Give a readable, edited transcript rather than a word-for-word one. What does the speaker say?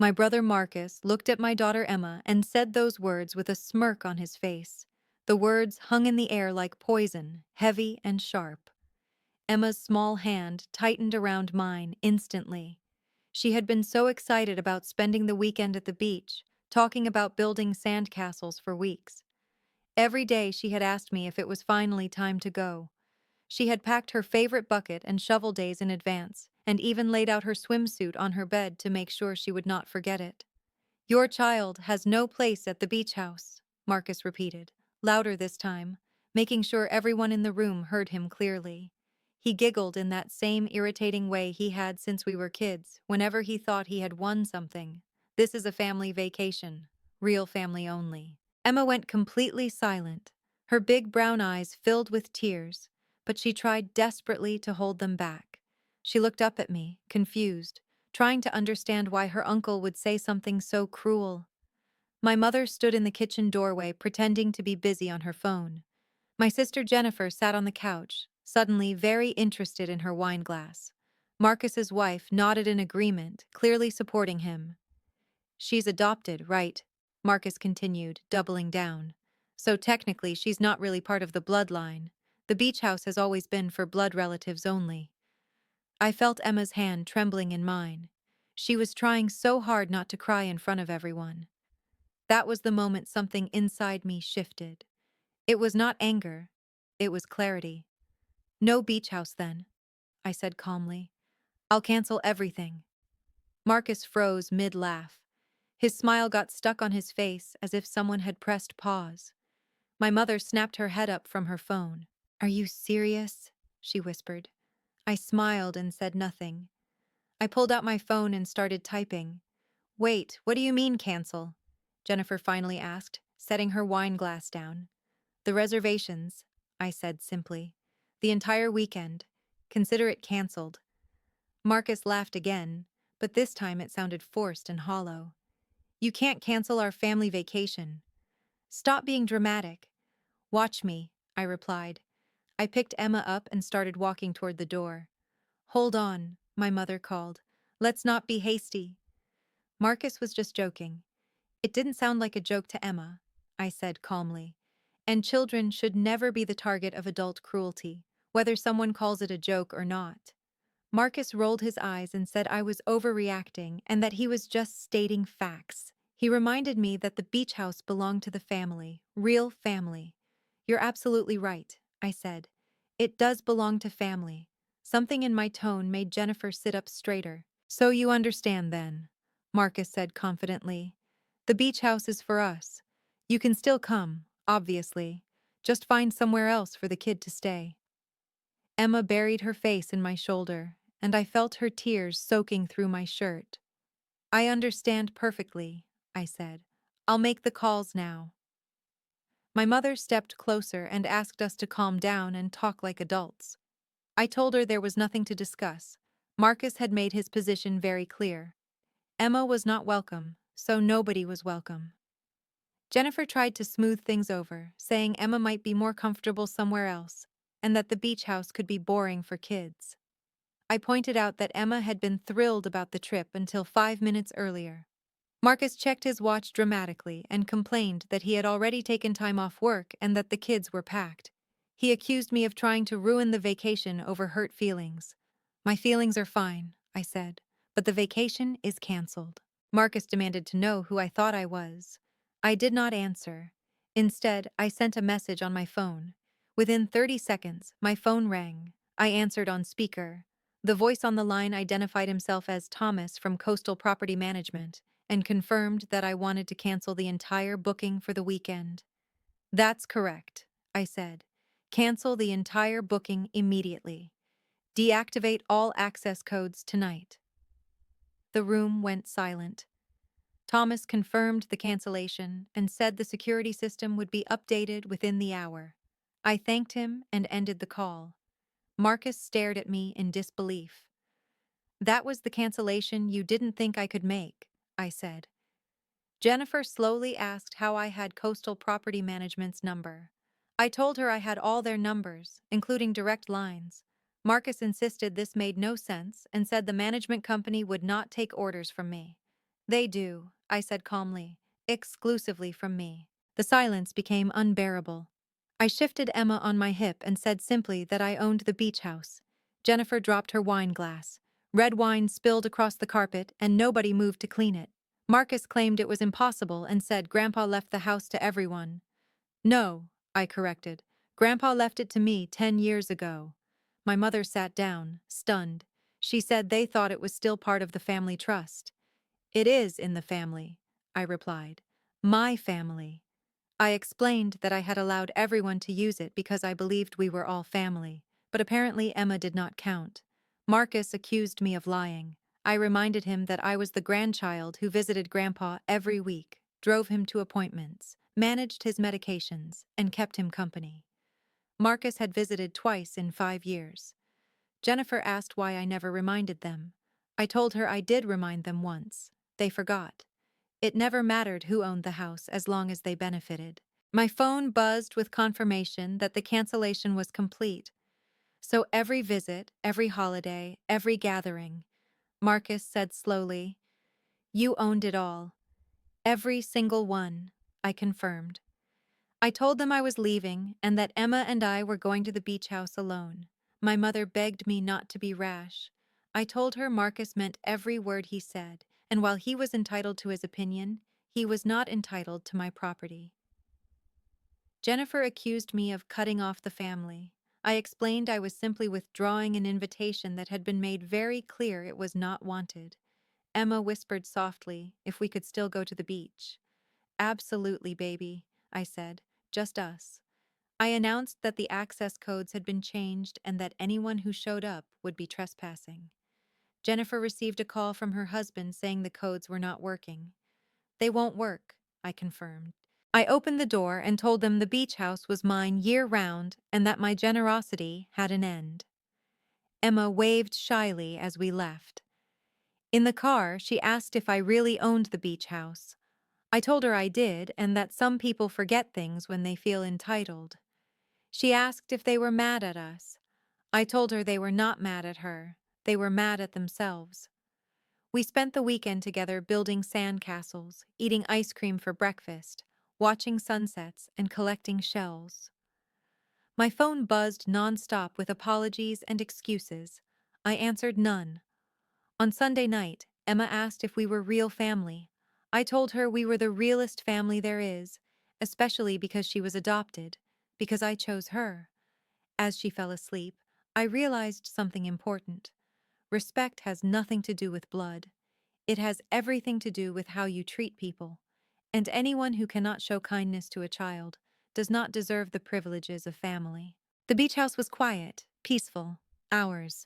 My brother Marcus looked at my daughter Emma and said those words with a smirk on his face. The words hung in the air like poison, heavy and sharp. Emma's small hand tightened around mine instantly. She had been so excited about spending the weekend at the beach, talking about building sandcastles for weeks. Every day she had asked me if it was finally time to go. She had packed her favorite bucket and shovel days in advance, and even laid out her swimsuit on her bed to make sure she would not forget it. "Your child has no place at the beach house," Marcus repeated, louder this time, making sure everyone in the room heard him clearly. He giggled in that same irritating way he had since we were kids, whenever he thought he had won something. "This is a family vacation. Real family only." Emma went completely silent, her big brown eyes filled with tears, but she tried desperately to hold them back. She looked up at me, confused, trying to understand why her uncle would say something so cruel. My mother stood in the kitchen doorway pretending to be busy on her phone. My sister Jennifer sat on the couch, suddenly very interested in her wine glass. Marcus's wife nodded in agreement, clearly supporting him. "She's adopted, right?" Marcus continued, doubling down. "So technically she's not really part of the bloodline. The beach house has always been for blood relatives only." I felt Emma's hand trembling in mine. She was trying so hard not to cry in front of everyone. That was the moment something inside me shifted. It was not anger. It was clarity. "No beach house then," I said calmly. "I'll cancel everything." Marcus froze mid-laugh. His smile got stuck on his face as if someone had pressed pause. My mother snapped her head up from her phone. "Are you serious?" she whispered. I smiled and said nothing. I pulled out my phone and started typing. "Wait, what do you mean cancel?" Jennifer finally asked, setting her wine glass down. "The reservations," I said simply. "The entire weekend. Consider it canceled." Marcus laughed again, but this time it sounded forced and hollow. "You can't cancel our family vacation." "Stop being dramatic." "Watch me," I replied. I picked Emma up and started walking toward the door. "Hold on," my mother called. "Let's not be hasty." Marcus was just joking. It didn't sound like a joke to Emma, I said calmly. And children should never be the target of adult cruelty, whether someone calls it a joke or not. Marcus rolled his eyes and said I was overreacting and that he was just stating facts. He reminded me that the beach house belonged to the family, real family. "You're absolutely right," I said. "It does belong to family." Something in my tone made Jennifer sit up straighter. "So you understand then," Marcus said confidently. "The beach house is for us. You can still come, obviously. Just find somewhere else for the kid to stay." Emma buried her face in my shoulder, and I felt her tears soaking through my shirt. "I understand perfectly," I said. "I'll make the calls now." My mother stepped closer and asked us to calm down and talk like adults. I told her there was nothing to discuss. Marcus had made his position very clear. Emma was not welcome, so nobody was welcome. Jennifer tried to smooth things over, saying Emma might be more comfortable somewhere else, and that the beach house could be boring for kids. I pointed out that Emma had been thrilled about the trip until 5 minutes earlier. Marcus checked his watch dramatically and complained that he had already taken time off work and that the kids were packed. He accused me of trying to ruin the vacation over hurt feelings. "My feelings are fine," I said, "but the vacation is canceled." Marcus demanded to know who I thought I was. I did not answer. Instead, I sent a message on my phone. Within 30 seconds, my phone rang. I answered on speaker. The voice on the line identified himself as Thomas from Coastal Property Management and confirmed that I wanted to cancel the entire booking for the weekend. "That's correct," I said. "Cancel the entire booking immediately. Deactivate all access codes tonight." The room went silent. Thomas confirmed the cancellation and said the security system would be updated within the hour. I thanked him and ended the call. Marcus stared at me in disbelief. "That was the cancellation you didn't think I could make," I said. Jennifer slowly asked how I had Coastal Property Management's number. I told her I had all their numbers, including direct lines. Marcus insisted this made no sense and said the management company would not take orders from me. They do, I said calmly, exclusively from me. The silence became unbearable. I shifted Emma on my hip and said simply that I owned the beach house. Jennifer dropped her wine glass. Red wine spilled across the carpet, and nobody moved to clean it. Marcus claimed it was impossible and said Grandpa left the house to everyone. No, I corrected. Grandpa left it to me 10 years ago. My mother sat down, stunned. She said they thought it was still part of the family trust. It is in the family, I replied. My family. I explained that I had allowed everyone to use it because I believed we were all family, but apparently Emma did not count. Marcus accused me of lying. I reminded him that I was the grandchild who visited Grandpa every week, drove him to appointments, managed his medications, and kept him company. Marcus had visited twice in 5 years. Jennifer asked why I never reminded them. I told her I did remind them once. They forgot. It never mattered who owned the house as long as they benefited. My phone buzzed with confirmation that the cancellation was complete. So every visit, every holiday, every gathering, Marcus said slowly, "You owned it all." Every single one, I confirmed. I told them I was leaving and that Emma and I were going to the beach house alone. My mother begged me not to be rash. I told her Marcus meant every word he said, and while he was entitled to his opinion, he was not entitled to my property. Jennifer accused me of cutting off the family. I explained I was simply withdrawing an invitation that had been made very clear it was not wanted. Emma whispered softly if we could still go to the beach. "Absolutely, baby," I said. "Just us." I announced that the access codes had been changed and that anyone who showed up would be trespassing. Jennifer received a call from her husband saying the codes were not working. "They won't work," I confirmed. I opened the door and told them the beach house was mine year-round and that my generosity had an end. Emma waved shyly as we left. In the car, she asked if I really owned the beach house. I told her I did and that some people forget things when they feel entitled. She asked if they were mad at us. I told her they were not mad at her. They were mad at themselves. We spent the weekend together building sandcastles, eating ice cream for breakfast, watching sunsets, and collecting shells. My phone buzzed nonstop with apologies and excuses. I answered none. On Sunday night, Emma asked if we were real family. I told her we were the realest family there is, especially because she was adopted, because I chose her. As she fell asleep, I realized something important. Respect has nothing to do with blood. It has everything to do with how you treat people. And anyone who cannot show kindness to a child does not deserve the privileges of family. The beach house was quiet, peaceful, ours.